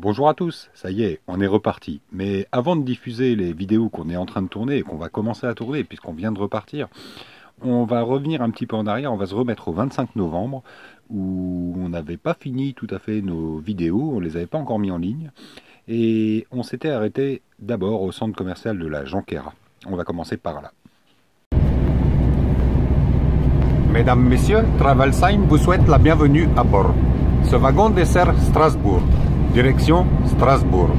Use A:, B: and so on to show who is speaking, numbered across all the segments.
A: Bonjour à tous, ça y est, on est reparti. Mais avant de diffuser les vidéos qu'on est en train de tourner et qu'on va commencer à tourner puisqu'on vient de repartir, on va revenir un petit peu en arrière, on va se remettre au 25 novembre où on n'avait pas fini tout à fait nos vidéos, on les avait pas encore mis en ligne et on s'était arrêté d'abord au centre commercial de la Jonquera. On va commencer par là.
B: Mesdames, Messieurs, Travelsign vous souhaite la bienvenue à bord. Ce wagon dessert Strasbourg, direction Strasbourg.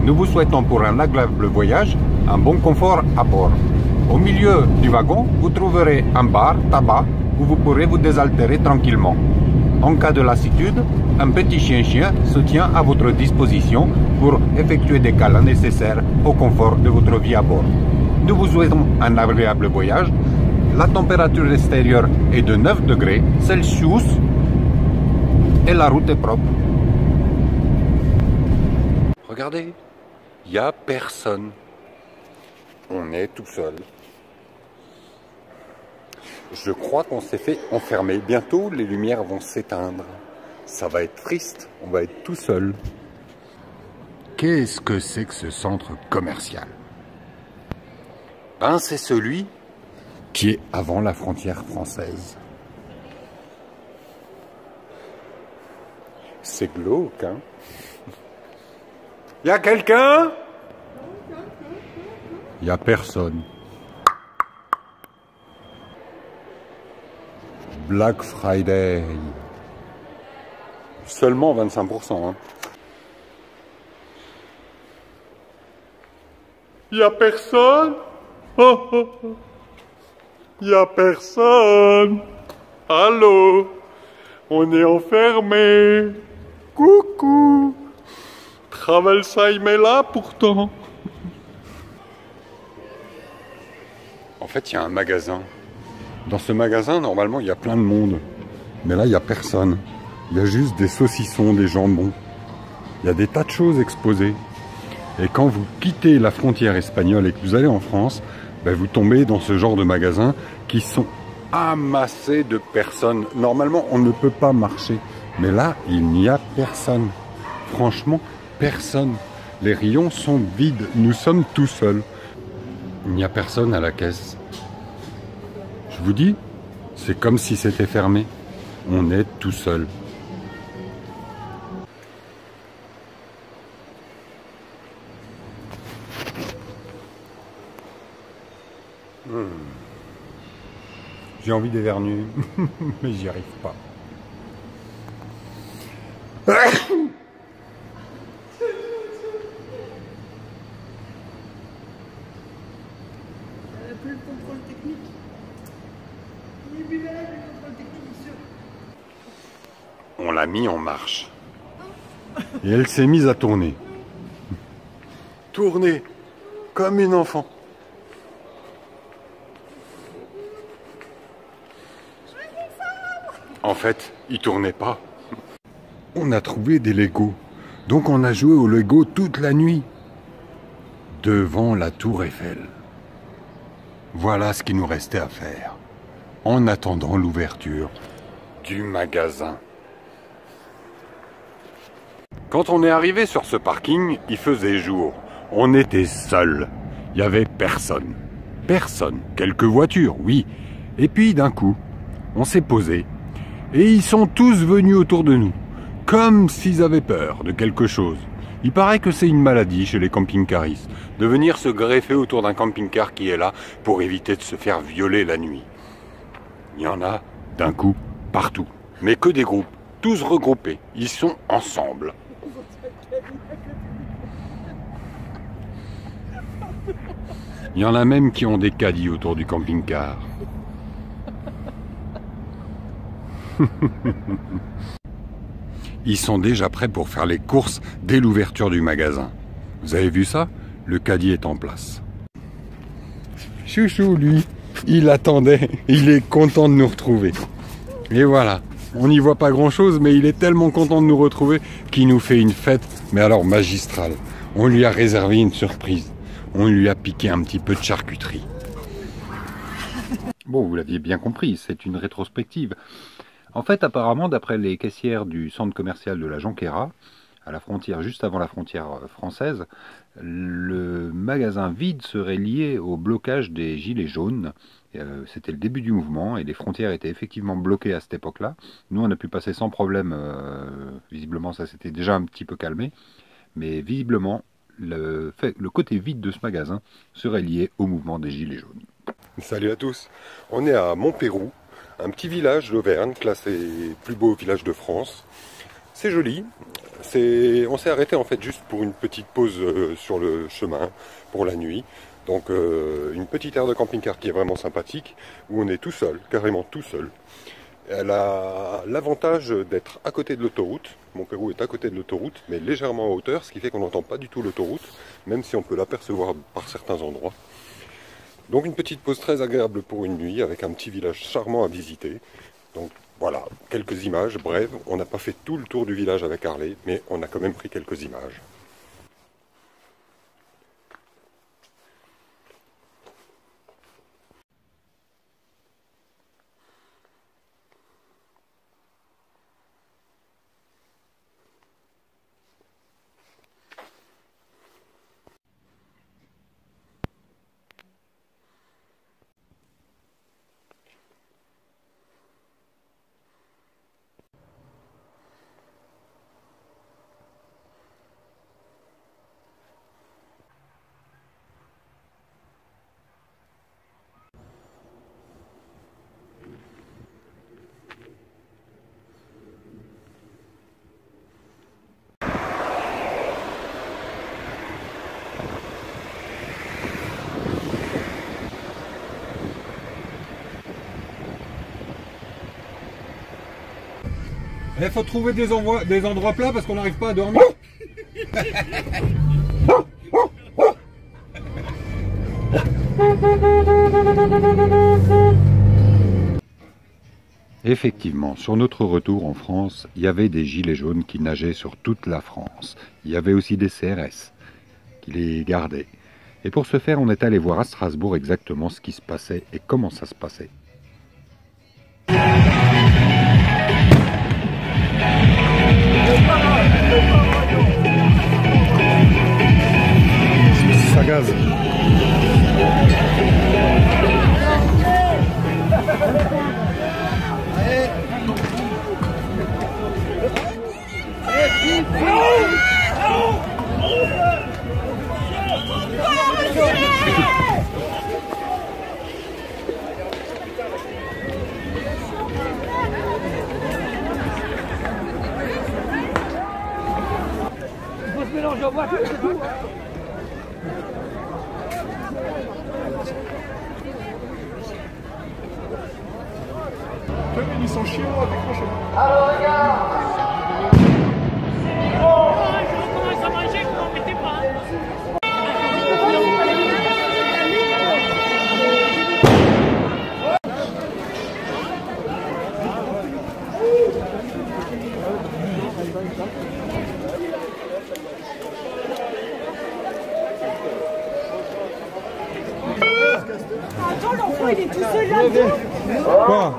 B: Nous vous souhaitons pour un agréable voyage, un bon confort à bord. Au milieu du wagon, vous trouverez un bar tabac où vous pourrez vous désaltérer tranquillement. En cas de lassitude, un petit chien-chien se tient à votre disposition pour effectuer des câlins nécessaires au confort de votre vie à bord. Nous vous souhaitons un agréable voyage. La température extérieure est de 9 degrés Celsius et la route est propre.
A: Regardez, il n'y a personne. On est tout seul. Je crois qu'on s'est fait enfermer. Bientôt, les lumières vont s'éteindre. Ça va être triste, on va être tout seul. Qu'est-ce que c'est que ce centre commercial? Ben, c'est celui qui est avant la frontière française. C'est glauque, hein? Y a quelqu'un? Y a personne. Black Friday. Seulement 25%, hein. Y a personne? Oh, oh, oh. Y a personne. Allô? On est enfermé. Coucou. Travelsign est là pourtant. En fait, il y a un magasin. Dans ce magasin, normalement, il y a plein de monde. Mais là, il n'y a personne. Il y a juste des saucissons, des jambons. Il y a des tas de choses exposées. Et quand vous quittez la frontière espagnole et que vous allez en France, ben vous tombez dans ce genre de magasins qui sont amassés de personnes. Normalement, on ne peut pas marcher. Mais là, il n'y a personne. Franchement, personne. Les rayons sont vides. Nous sommes tout seuls. Il n'y a personne à la caisse. Je vous dis, c'est comme si c'était fermé. On est tout seul. J'ai envie d'éternuer, mais j'y arrive pas.
C: Elle a plus le contrôle technique. Il est plus malade, le contrôle technique, monsieur.
A: On l'a mis en marche. Et elle s'est mise à tourner. Tourner comme une enfant. En fait, il tournait pas. On a trouvé des Legos. Donc on a joué au Lego toute la nuit. Devant la tour Eiffel. Voilà ce qu'il nous restait à faire. En attendant l'ouverture du magasin. Quand on est arrivé sur ce parking, il faisait jour. On était seuls. Il n'y avait personne. Personne. Quelques voitures, oui. Et puis d'un coup, on s'est posé. Et ils sont tous venus autour de nous. Comme s'ils avaient peur de quelque chose. Il paraît que c'est une maladie chez les camping-caristes. De venir se greffer autour d'un camping-car qui est là pour éviter de se faire violer la nuit. Il y en a d'un coup partout. Mais que des groupes. Tous regroupés. Ils sont ensemble. Il y en a même qui ont des caddies autour du camping-car. Ils sont déjà prêts pour faire les courses dès l'ouverture du magasin. Vous avez vu ça? Le caddie est en place. Chouchou, lui, il attendait. Il est content de nous retrouver. Et voilà. On n'y voit pas grand-chose, mais il est tellement content de nous retrouver qu'il nous fait une fête, mais alors magistrale. On lui a réservé une surprise. On lui a piqué un petit peu de charcuterie. Bon, vous l'aviez bien compris, c'est une rétrospective. En fait, apparemment, d'après les caissières du centre commercial de la Jonquera,
D: à la frontière, juste avant la frontière française, le magasin vide serait lié au blocage des Gilets jaunes. C'était le début du mouvement et les frontières étaient effectivement bloquées à cette époque-là. Nous, on a pu passer sans problème. Visiblement, ça s'était déjà un petit peu calmé. Mais visiblement, le côté vide de ce magasin serait lié au mouvement des Gilets jaunes.
A: Salut à tous, on est à Montpérou, un petit village d'Auvergne, classé plus beau village de France. C'est joli, on s'est arrêté en fait juste pour une petite pause sur le chemin pour la nuit. Donc une petite aire de camping-car qui est vraiment sympathique, où on est tout seul, carrément tout seul. Elle a l'avantage d'être à côté de l'autoroute. Montpérou est à côté de l'autoroute, mais légèrement en hauteur, ce qui fait qu'on n'entend pas du tout l'autoroute, même si on peut l'apercevoir par certains endroits. Donc une petite pause très agréable pour une nuit, avec un petit village charmant à visiter. Donc voilà, quelques images, bref, on n'a pas fait tout le tour du village avec Harley, mais on a quand même pris quelques images.
B: Il faut trouver des endroits plats parce qu'on n'arrive pas à dormir.
D: Effectivement, sur notre retour en France, il y avait des gilets jaunes qui nageaient sur toute la France. Il y avait aussi des CRS qui les gardaient. Et pour ce faire, on est allé voir à Strasbourg exactement ce qui se passait et comment ça se passait.
A: Ça gaze.
C: mélange en voiture, c'est tout.
A: Ils sont chiants avec mon chemin.
C: Alors regarde. Je commence à manger, vous n'en mettez pas.
E: Attends, l'enfant il est tout seul là-dedans.
A: Quoi?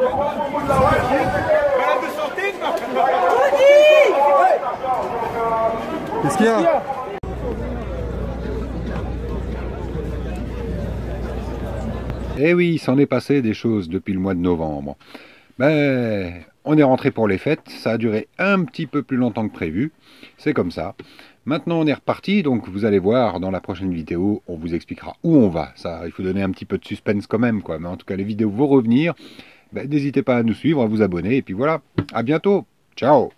A: Qu'est-ce qu'il y a?
D: Eh oui, il s'en est passé des choses depuis le mois de novembre. Ben, on est rentré pour les fêtes, ça a duré un petit peu plus longtemps que prévu, c'est comme ça. Maintenant on est reparti, donc vous allez voir dans la prochaine vidéo, on vous expliquera où on va. Ça, il faut donner un petit peu de suspense quand même, quoi. Mais en tout cas, les vidéos vont revenir. Ben, n'hésitez pas à nous suivre, à vous abonner, et puis voilà, à bientôt, ciao!